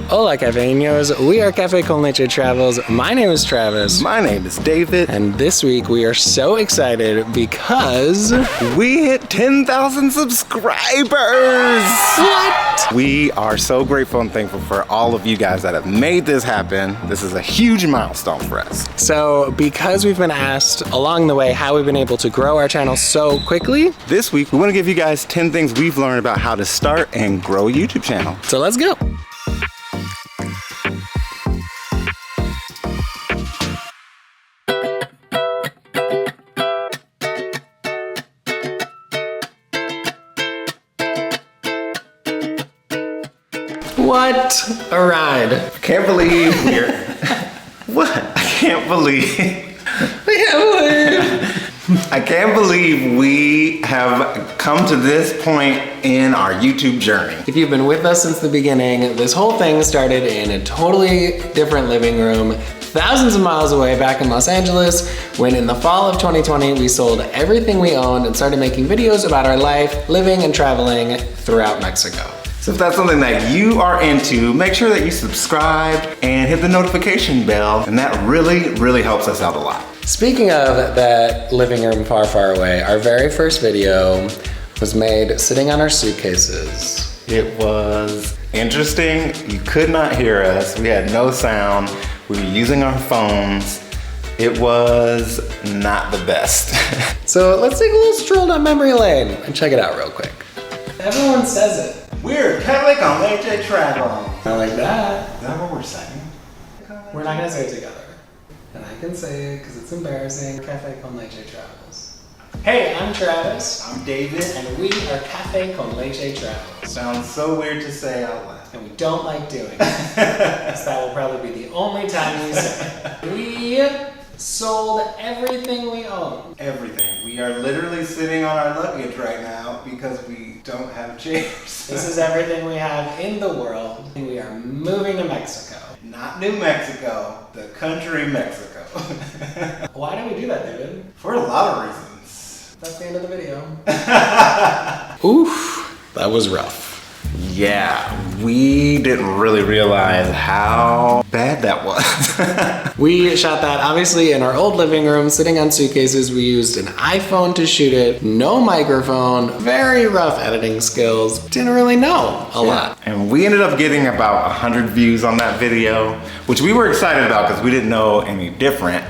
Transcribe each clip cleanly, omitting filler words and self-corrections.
Hola cafeños, we are Cafe con Leche Travels. My name is Travis. My name is David. And this week we are so excited because we hit 10,000 subscribers! What? We are so grateful and thankful for all of you guys that have made this happen. This is a huge milestone for us. So because we've been asked along the way how we've been able to grow our channel so quickly, this week we want to give you guys 10 things we've learned about how to start and grow a YouTube channel. So let's go. What a ride. I can't believe we're... What? I can't believe... I can't believe we have come to this point in our YouTube journey. If you've been with us since the beginning, this whole thing started in a totally different living room, thousands of miles away back in Los Angeles, when in the fall of 2020, we sold everything we owned and started making videos about our life, living and traveling throughout Mexico. So if that's something that you are into, make sure that you subscribe and hit the notification bell, and that really, really helps us out a lot. Speaking of that living room far, far away, our very first video was made sitting on our suitcases. It was interesting. You could not hear us. We had no sound. We were using our phones. It was not the best. So let's take a little stroll down memory lane and check it out real quick. Everyone says it. We're Cafe con Leche Travels. I like that. Is that what we're saying? We're not gonna say it together. And I can say it because it's embarrassing. Cafe con Leche Travels. Hey, I'm Travis. I'm David. And we are Cafe con Leche Travels. Sounds so weird to say out loud. And we don't like doing it. So that will probably be the only time we say it. We sold everything we own. Everything. We are literally sitting on our luggage right now because we don't have chairs. This is everything we have in the world. And we are moving to Mexico. Not New Mexico, the country Mexico. Why do we do that, David? For a lot of reasons. That's the end of the video. Oof, that was rough. Yeah, we didn't really realize how bad that was. We shot that obviously in our old living room, sitting on suitcases. We used an iPhone to shoot it, no microphone, very rough editing skills. Didn't really know a lot. And we ended up getting about 100 views on that video, which we were excited about because we didn't know any different,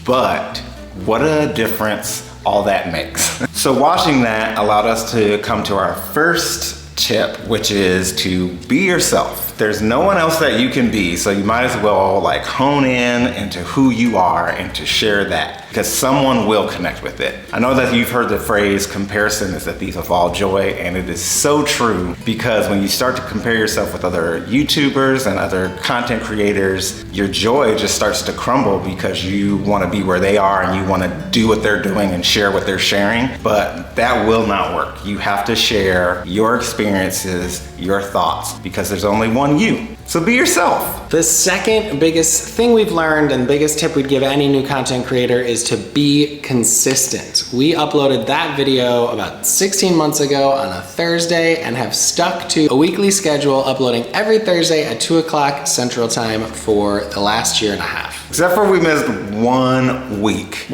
but what a difference all that makes. So watching that allowed us to come to our first tip, which is to be yourself. There's no one else that you can be, so you might as well like hone in into who you are and to share that, because someone will connect with it. I know that you've heard the phrase, comparison is the thief of all joy, and it is so true, because when you start to compare yourself with other YouTubers and other content creators, your joy just starts to crumble because you want to be where they are and you want to do what they're doing and share what they're sharing, but that will not work. You have to share your experiences, your thoughts, because there's only one you. So be yourself. The second biggest thing we've learned and biggest tip we'd give any new content creator is to be consistent. We uploaded that video about 16 months ago on a Thursday and have stuck to a weekly schedule, uploading every Thursday at 2 o'clock Central Time for the last year and a half. Except for we missed 1 week.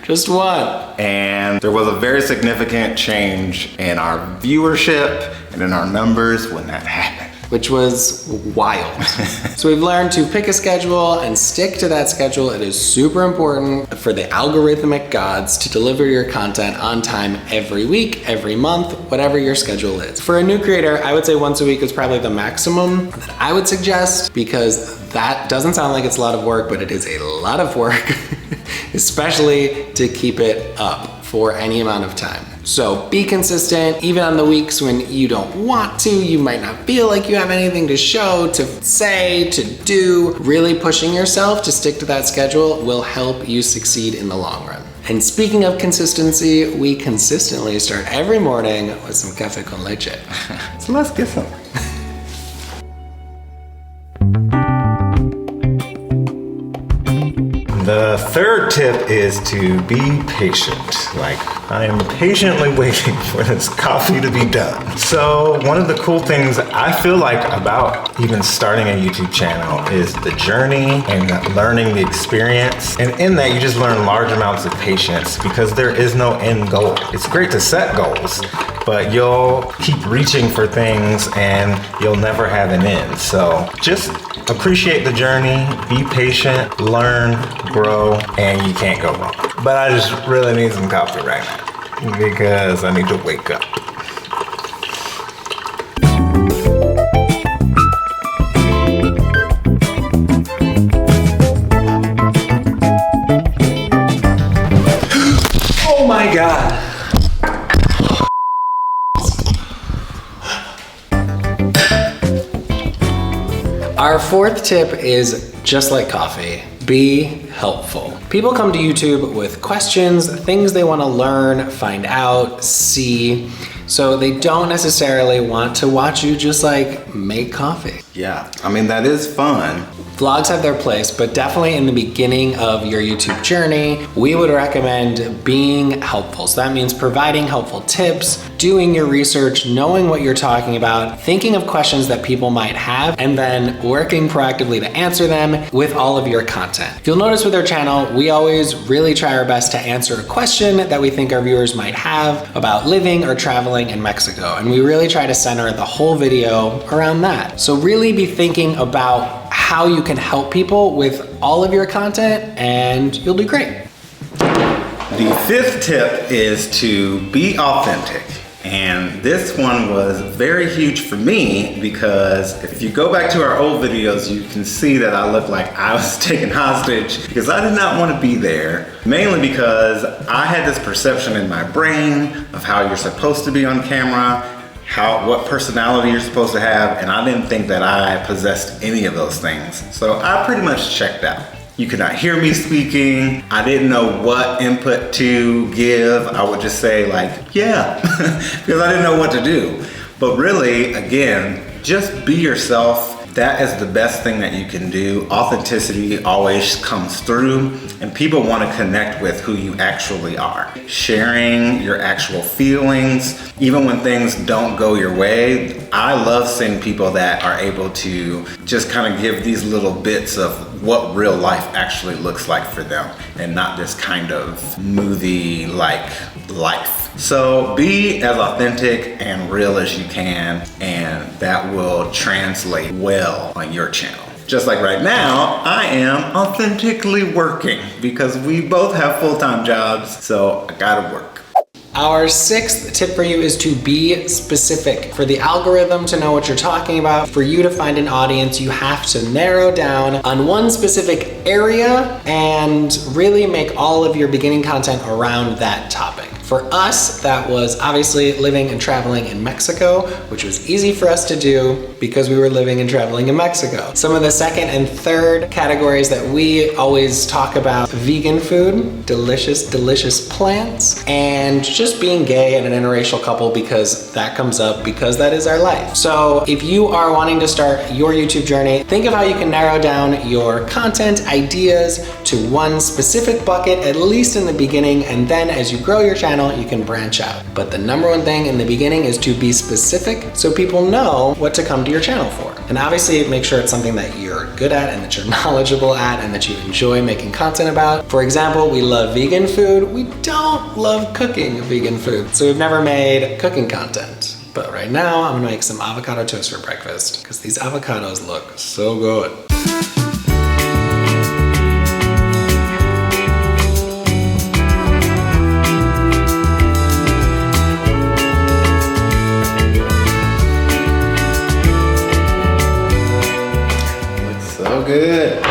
Just one. And there was a very significant change in our viewership and in our numbers when that happened. Which was wild. So we've learned to pick a schedule and stick to that schedule. It is super important for the algorithmic gods to deliver your content on time every week, every month, whatever your schedule is. For a new creator, I would say once a week is probably the maximum that I would suggest, because that doesn't sound like it's a lot of work, but it is a lot of work, especially to keep it up for any amount of time. So be consistent, even on the weeks when you don't want to, you might not feel like you have anything to show, to say, to do. Really pushing yourself to stick to that schedule will help you succeed in the long run. And speaking of consistency, we consistently start every morning with some cafe con leche. So let's get some. The third tip is to be patient. Like, I am patiently waiting for this coffee to be done. So one of the cool things I feel like about even starting a YouTube channel is the journey and learning the experience. And in that, you just learn large amounts of patience because there is no end goal. It's great to set goals, but you'll keep reaching for things and you'll never have an end. So just appreciate the journey, be patient, learn, grow, and you can't go wrong. But I just really need some coffee right now because I need to wake up. Oh my God. Our fourth tip is just like coffee. Be helpful. People come to YouTube with questions, things they want to learn, find out, see. So they don't necessarily want to watch you just like make coffee. Yeah, I mean, that is fun. Vlogs have their place, but definitely in the beginning of your YouTube journey, we would recommend being helpful. So that means providing helpful tips, doing your research, knowing what you're talking about, thinking of questions that people might have, and then working proactively to answer them with all of your content. If you'll notice with our channel, we always really try our best to answer a question that we think our viewers might have about living or traveling in Mexico. And we really try to center the whole video around that. So really be thinking about how you can help people with all of your content and you'll do great. The fifth tip is to be authentic. And this one was very huge for me because if you go back to our old videos, you can see that I look like I was taken hostage because I did not want to be there. Mainly because I had this perception in my brain of how you're supposed to be on camera, what personality you're supposed to have, and I didn't think that I possessed any of those things. So I pretty much checked out. You could not hear me speaking. I didn't know what input to give. I would just say like, yeah, because I didn't know what to do. But really, again, just be yourself. That is the best thing that you can do. Authenticity always comes through and people want to connect with who you actually are. Sharing your actual feelings, even when things don't go your way. I love seeing people that are able to just kind of give these little bits of what real life actually looks like for them and not this kind of movie-like life. So be as authentic and real as you can, and that will translate well on your channel. Just like right now, I am authentically working because we both have full-time jobs, so I gotta work. Our sixth tip for you is to be specific. For the algorithm to know what you're talking about, for you to find an audience, you have to narrow down on one specific area and really make all of your beginning content around that topic. For us, that was obviously living and traveling in Mexico, which was easy for us to do because we were living and traveling in Mexico. Some of the second and third categories that we always talk about: vegan food, delicious, delicious plants, and just being gay and an interracial couple because that comes up because that is our life. So if you are wanting to start your YouTube journey, think of how you can narrow down your content ideas to one specific bucket, at least in the beginning, and then as you grow your channel, you can branch out. But the number one thing in the beginning is to be specific so people know what to come to your channel for. And obviously make sure it's something that you're good at and that you're knowledgeable at and that you enjoy making content about. For example, we love vegan food. We don't love cooking vegan food. So we've never made cooking content. But right now I'm gonna make some avocado toast for breakfast because these avocados look so good. Good.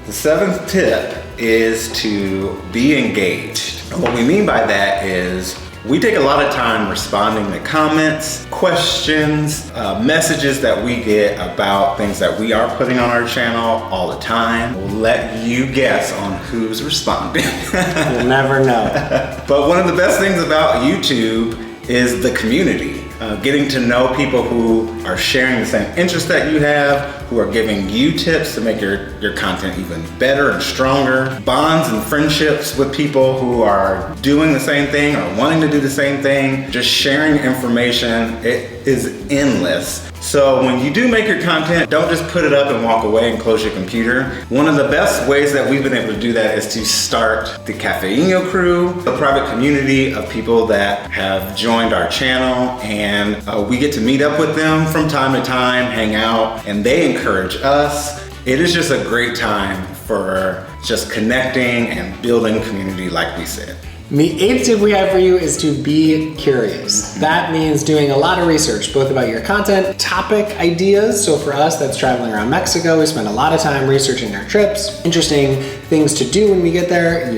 The seventh tip is to be engaged. And what we mean by that is we take a lot of time responding to comments, questions, messages that we get about things that we are putting on our channel all the time. We'll let you guess on who's responding. You'll never know. But one of the best things about YouTube is the community. Getting to know people who are sharing the same interests that you have, who are giving you tips to make your content even better and stronger. Bonds and friendships with people who are doing the same thing or wanting to do the same thing. Just sharing information, it is endless. So when you do make your content, don't just put it up and walk away and close your computer. One of the best ways that we've been able to do that is to start the Cafeino crew, a private community of people that have joined our channel, and we get to meet up with them from time to time, hang out, and they encourage us. It is just a great time for just connecting and building community like we said. The 8th tip we have for you is to be curious. That means doing a lot of research, both about your content, topic ideas. So for us, that's traveling around Mexico. We spend a lot of time researching our trips, interesting things to do when we get there,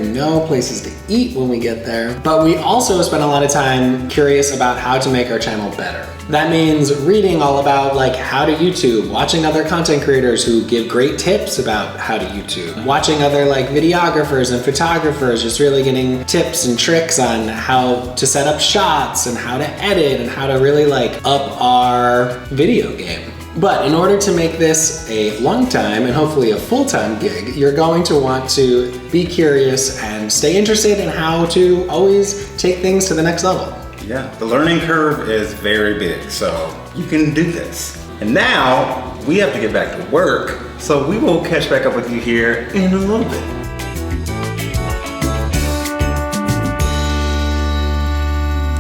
places to eat when we get there. But we also spend a lot of time curious about how to make our channel better. That means reading all about how to YouTube, watching other content creators who give great tips about how to YouTube, watching other videographers and photographers, just really getting tips and tricks on how to set up shots and how to edit and how to really up our video game. But in order to make this a long time and hopefully a full-time gig, you're going to want to be curious and stay interested in how to always take things to the next level. Yeah, the learning curve is very big, so you can do this. And now we have to get back to work, so we will catch back up with you here in a little bit.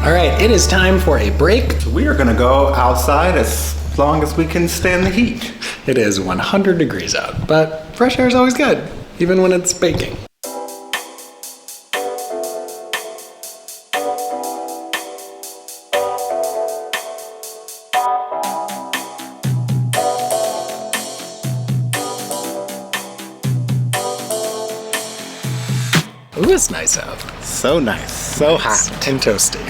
All right, it is time for a break. So we are gonna go outside as long as we can stand the heat. It is 100 degrees out, but fresh air is always good, even when it's baking. Ooh, it's nice out. So nice, so hot. And toasty.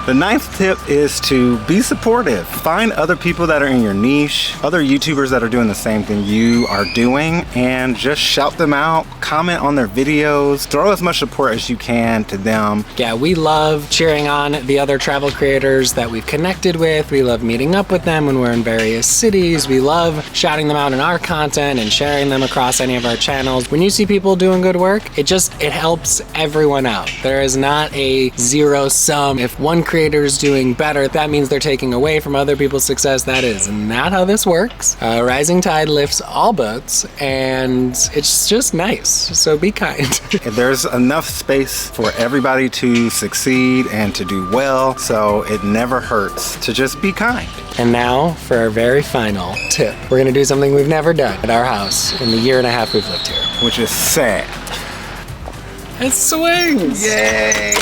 The 9th tip is to be supportive. Find other people that are in your niche, other YouTubers that are doing the same thing you are doing, and just shout them out, comment on their videos, throw as much support as you can to them. Yeah, we love cheering on the other travel creators that we've connected with. We love meeting up with them when we're in various cities. We love shouting them out in our content and sharing them across any of our channels. When you see people doing good work, it helps everyone out. There is not a zero sum. If one creator is doing better, that means they're taking away from other people's success. That is not how this works. Rising tide lifts all boats, and it's just nice. So be kind. There's enough space for everybody to succeed and to do well, so it never hurts to just be kind. And now for our very final tip. We're gonna do something we've never done at our house in the 1.5 years we've lived here. Which is sad. It swings! Yay!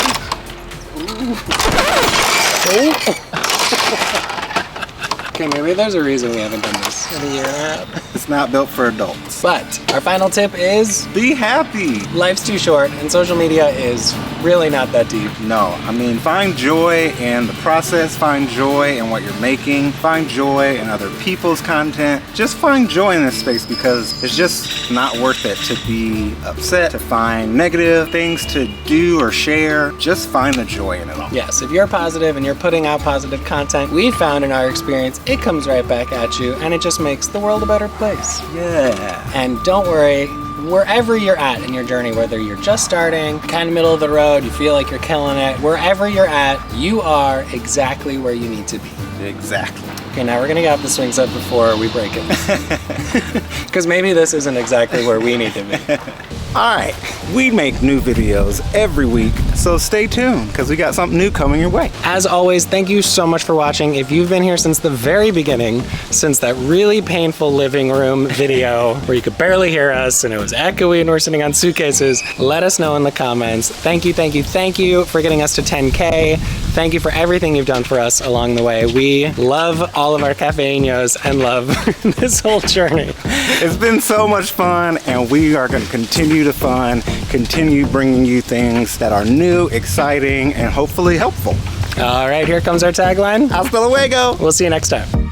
Okay, maybe there's a reason we haven't done this in a 1.5 years. It's not built for adults. But our final tip is be happy. Life's too short and social media is really not that deep. No, I mean, find joy in the process, find joy in what you're making, find joy in other people's content. Just find joy in this space because it's just not worth it to be upset, to find negative things to do or share. Just find the joy in it all. Yes, if you're positive and you're putting out positive content, we found in our experience, it comes right back at you and it just makes the world a better place. Yeah. And don't worry, wherever you're at in your journey, whether you're just starting, kind of middle of the road, you feel like you're killing it, wherever you're at, you are exactly where you need to be. Exactly. Okay, now we're gonna get off the swing set before we break it. Because maybe this isn't exactly where we need to be. All right, we make new videos every week, so stay tuned because we got something new coming your way. As always, thank you so much for watching. If you've been here since the very beginning, since that really painful living room video where you could barely hear us and it was echoey and we're sitting on suitcases, let us know in the comments. Thank you, thank you, thank you for getting us to 10K. Thank you for everything you've done for us along the way. We love all of our cafeños and love this whole journey. It's been so much fun and we are gonna continue to continue bringing you things that are new, exciting, and hopefully helpful. All right, here comes our tagline. Hasta luego. We'll see you next time.